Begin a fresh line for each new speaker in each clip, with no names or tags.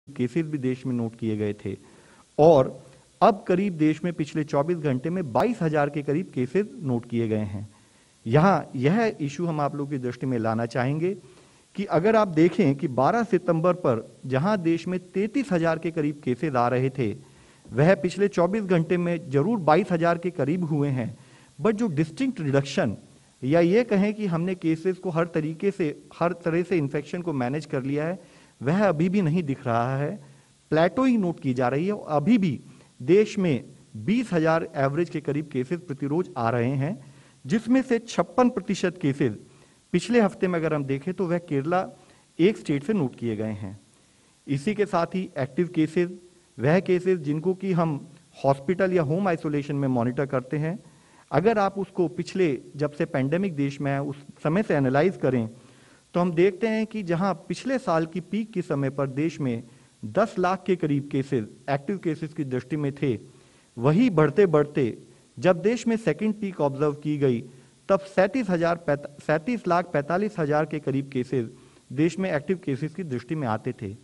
Cases भी देश में नोट किए गए थे और अब करीब देश में पिछले 24 घंटे में 22,000 के करीब केसेस नोट किए गए हैं। यहाँ यह इशू हम आप लोगों की दृष्टि में लाना चाहेंगे कि अगर आप देखें कि 12 सितंबर पर जहां देश में 33,000 के करीब केसेस आ रहे थे, वह पिछले 24 घंटे में जरूर 22,000 के करीब हुए हैं, बट जो डिस्टिंक्ट रिडक्शन या ये कहें कि हमने केसेस को हर तरह से इन्फेक्शन को मैनेज कर लिया है, वह अभी भी नहीं दिख रहा है। प्लेटो ही नोट की जा रही है। अभी भी देश में 20,000 एवरेज के करीब केसेस प्रतिरोज आ रहे हैं, जिसमें से 56% केसेस पिछले हफ्ते में अगर हम देखें तो वह केरला एक स्टेट से नोट किए गए हैं। इसी के साथ ही एक्टिव केसेस, वह केसेस जिनको कि हम हॉस्पिटल या होम आइसोलेशन में मॉनिटर करते हैं, अगर आप उसको पिछले जब से पेंडेमिक देश में है उस समय से एनालाइज करें तो हम देखते हैं कि जहां पिछले साल की पीक के समय पर देश में 10 लाख के करीब केसेस एक्टिव केसेस की दृष्टि में थे, वही बढ़ते बढ़ते जब देश में सेकंड पीक ऑब्जर्व की गई तब 37,45,000 के करीब केसेस देश में एक्टिव केसेस की दृष्टि में आते थे।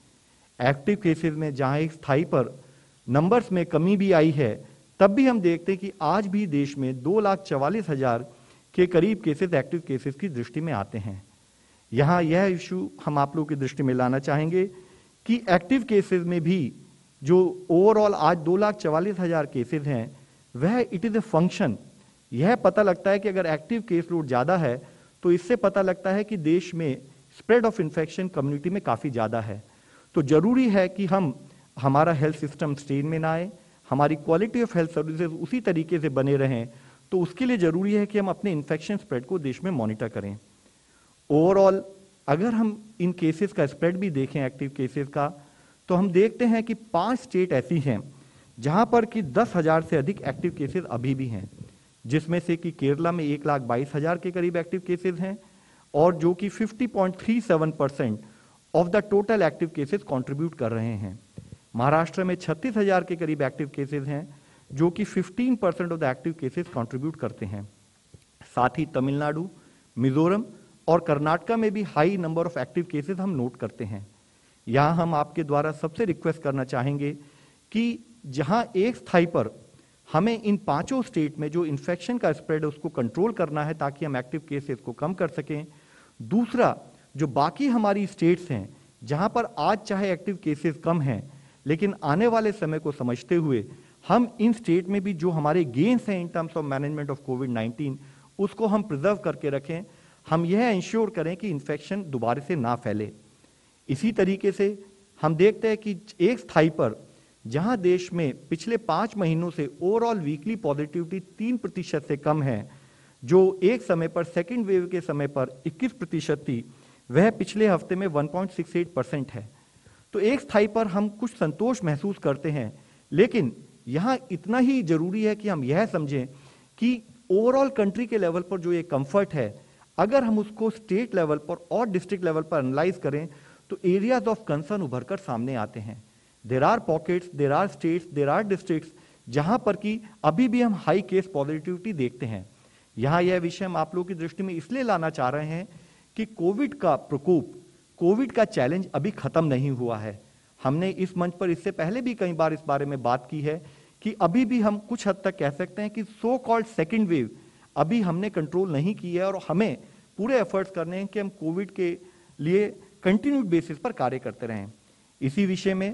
एक्टिव केसेस में जहां एक स्थायी पर नंबर्स में कमी भी आई है, तब भी हम देखते हैं कि आज भी देश में 2,44,000 के करीब केसेस एक्टिव केसेस की दृष्टि में आते हैं। यहां यह इशू हम आप लोगों की दृष्टि में लाना चाहेंगे कि एक्टिव केसेस में भी जो ओवरऑल आज 2,44,000 केसेस हैं, वह इट इज ए फंक्शन। यह पता लगता है कि अगर एक्टिव केस लोड ज्यादा है तो इससे पता लगता है कि देश में स्प्रेड ऑफ इन्फेक्शन कम्युनिटी में काफी ज्यादा है। तो जरूरी है कि हमारा हेल्थ सिस्टम स्ट्रेन में ना आए, हमारी क्वालिटी ऑफ हेल्थ सर्विसेज उसी तरीके से बने रहें। तो उसके लिए जरूरी है कि हम अपने इन्फेक्शन स्प्रेड को देश में मॉनिटर करें। ओवरऑल अगर हम इन केसेस का स्प्रेड भी देखें एक्टिव केसेस का, तो हम देखते हैं कि 5 स्टेट ऐसी हैं जहां पर कि 10,000 से अधिक एक्टिव केसेस अभी भी हैं, जिसमें से कि केरला में 1,22,000 के करीब एक्टिव केसेस हैं और जो कि 50.37% of the total active cases contribute कर रहे हैं। महाराष्ट्र में 36,000 के करीब एक्टिव केसेस हैं जो कि 15% of the active cases contribute करते हैं। साथ ही तमिलनाडु, मिजोरम और कर्नाटका में भी high number of active cases हम नोट करते हैं। यहां हम आपके द्वारा सबसे रिक्वेस्ट करना चाहेंगे कि जहां एक स्थाई पर हमें इन 5 स्टेट में जो इन्फेक्शन का स्प्रेड है उसको कंट्रोल करना है ताकि हम एक्टिव केसेस को कम कर सकें। दूसरा, जो बाकी हमारी स्टेट्स हैं जहां पर आज चाहे एक्टिव केसेस कम हैं, लेकिन आने वाले समय को समझते हुए हम इन स्टेट में भी जो हमारे गेन्स हैं in terms of management of कोविड-19 उसको हम प्रिजर्व करके रखें। हम यह इंश्योर करें कि इन्फेक्शन दोबारा से ना फैले। इसी तरीके से हम देखते हैं कि एक स्थाई पर जहां देश में पिछले 5 महीनों से ओवरऑल वीकली पॉजिटिविटी 3% से कम है, जो एक समय पर सेकेंड वेव के समय पर 21% थी, वह पिछले हफ्ते में 1.68% है। तो एक स्थाई पर हम कुछ संतोष महसूस करते हैं, लेकिन यहां इतना ही जरूरी है कि हम यह समझें कि ओवरऑल कंट्री के लेवल पर जो ये कंफर्ट है, अगर हम उसको स्टेट लेवल पर और डिस्ट्रिक्ट लेवल पर एनालाइज करें तो एरियाज ऑफ कंसर्न उभरकर सामने आते हैं। There are pockets, there are states, there are districts जहां पर कि अभी भी हम हाई केस पॉजिटिविटी देखते हैं। यहां यह विषय हम आप लोगों की दृष्टि में इसलिए लाना चाह रहे हैं कि कोविड का प्रकोप, कोविड का चैलेंज अभी खत्म नहीं हुआ है। हमने इस मंच पर इससे पहले भी कई बार इस बारे में बात की है कि अभी भी हम कुछ हद तक कह सकते हैं कि सो कॉल्ड सेकेंड वेव अभी हमने कंट्रोल नहीं की है और हमें पूरे एफर्ट्स करने हैं कि हम कोविड के लिए कंटिन्यूड बेसिस पर कार्य करते रहें। इसी विषय में